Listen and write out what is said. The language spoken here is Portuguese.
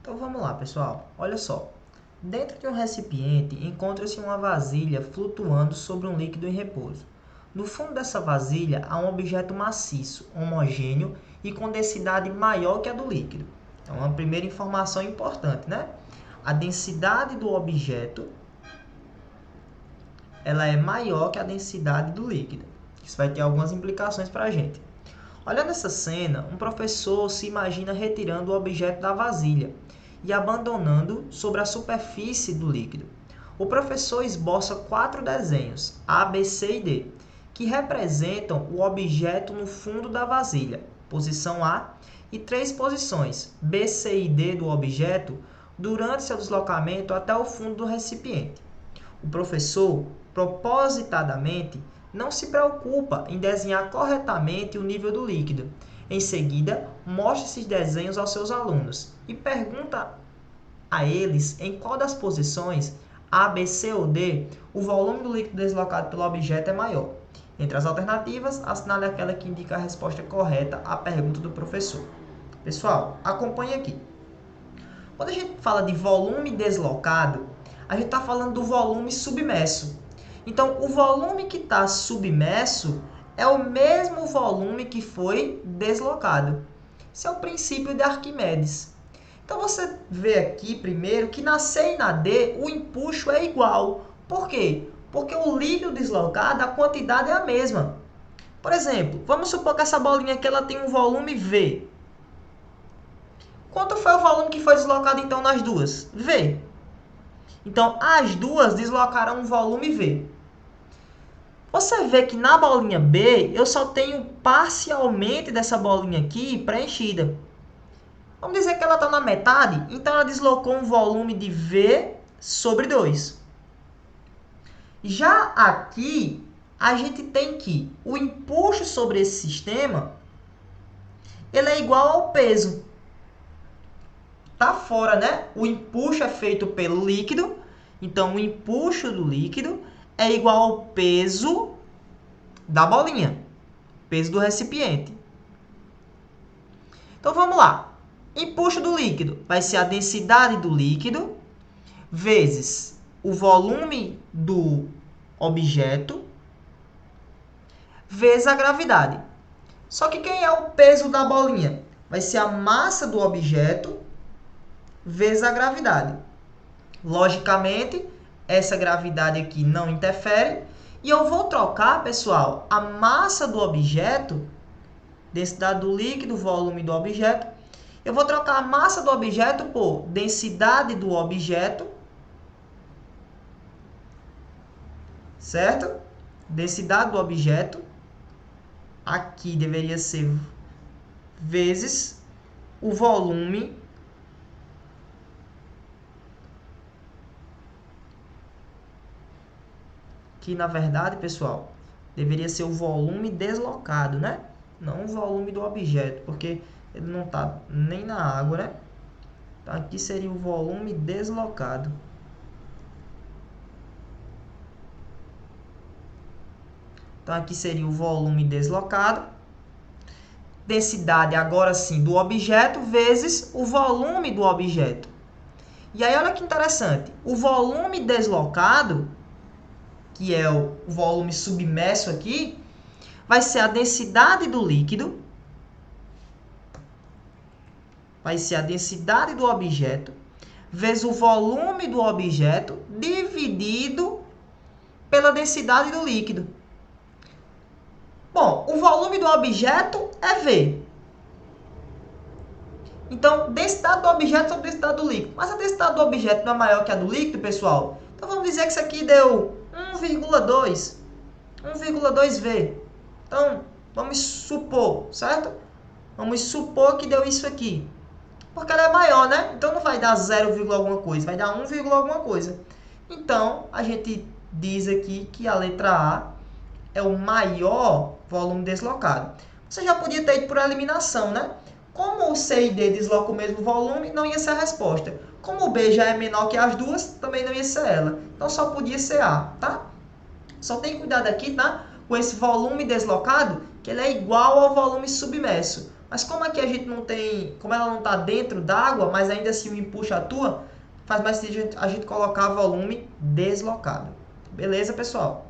Então vamos lá, pessoal. Olha só. Dentro de um recipiente encontra-se uma vasilha flutuando sobre um líquido em repouso. No fundo dessa vasilha há um objeto maciço, homogêneo e com densidade maior que a do líquido. Então, uma primeira informação importante, né? A densidade do objeto ela é maior que a densidade do líquido. Isso vai ter algumas implicações para a gente. Olhando essa cena, um professor se imagina retirando o objeto da vasilha e abandonando sobre a superfície do líquido. O professor esboça 4 desenhos, A, B, C e D, que representam o objeto no fundo da vasilha, posição A, e 3 posições, B, C e D do objeto, durante seu deslocamento até o fundo do recipiente. O professor, propositadamente, não se preocupa em desenhar corretamente o nível do líquido. Em seguida, mostra esses desenhos aos seus alunos e pergunta a eles em qual das posições, A, B, C ou D, o volume do líquido deslocado pelo objeto é maior. Entre as alternativas, assinale aquela que indica a resposta correta à pergunta do professor. Pessoal, acompanhe aqui. Quando a gente fala de volume deslocado, a gente está falando do volume submerso. Então, o volume que está submerso é o mesmo volume que foi deslocado. Esse é o princípio de Arquimedes. Então, você vê aqui primeiro que na C e na D o empuxo é igual. Por quê? Porque o líquido deslocado, a quantidade é a mesma. Por exemplo, vamos supor que essa bolinha aqui ela tem um volume V. Quanto foi o volume que foi deslocado então nas duas? V. Então, as duas deslocaram um volume V. Você vê que na bolinha B, eu só tenho parcialmente dessa bolinha aqui preenchida. Vamos dizer que ela está na metade, então ela deslocou um volume de V sobre 2. Já aqui, a gente tem que o empuxo sobre esse sistema ele é igual ao peso. Tá fora, né? O empuxo é feito pelo líquido, então o empuxo do líquido é igual ao peso da bolinha, peso do recipiente. Então vamos lá. Empuxo do líquido vai ser a densidade do líquido vezes o volume do objeto vezes a gravidade. Só que quem é o peso da bolinha? Vai ser a massa do objeto vezes a gravidade. Logicamente, essa gravidade aqui não interfere. E eu vou trocar, pessoal, a massa do objeto, densidade do líquido, volume do objeto. Eu vou trocar a massa do objeto por densidade do objeto, certo? Densidade do objeto, aqui deveria ser vezes o volume que, na verdade, pessoal, deveria ser o volume deslocado, né? Não o volume do objeto, porque ele não está nem na água, né? Então, aqui seria o volume deslocado. Então, aqui seria o volume deslocado. Densidade, agora sim, do objeto vezes o volume do objeto. E aí, olha que interessante. O volume deslocado, que é o volume submerso aqui, vai ser a densidade do líquido, vai ser a densidade do objeto, vezes o volume do objeto, dividido pela densidade do líquido. Bom, o volume do objeto é V. Então, densidade do objeto sobre densidade do líquido. Mas a densidade do objeto não é maior que a do líquido, pessoal? Então, vamos dizer que isso aqui deu 1,2. 1,2V. Então, vamos supor, certo? Vamos supor que deu isso aqui. Porque ela é maior, né? Então, não vai dar 0, alguma coisa. Vai dar 1, alguma coisa. Então, a gente diz aqui que a letra A é o maior volume deslocado. Você já podia ter ido por eliminação, né? Como o C e D deslocam o mesmo volume, não ia ser a resposta. Como o B já é menor que as duas, também não ia ser ela. Então, só podia ser A, tá? Só tem cuidado aqui, tá? Com esse volume deslocado, que ele é igual ao volume submerso. Mas como aqui a gente não tem, como ela não está dentro d'água, mas ainda assim o empuxo atua, faz mais sentido a gente colocar volume deslocado. Beleza, pessoal?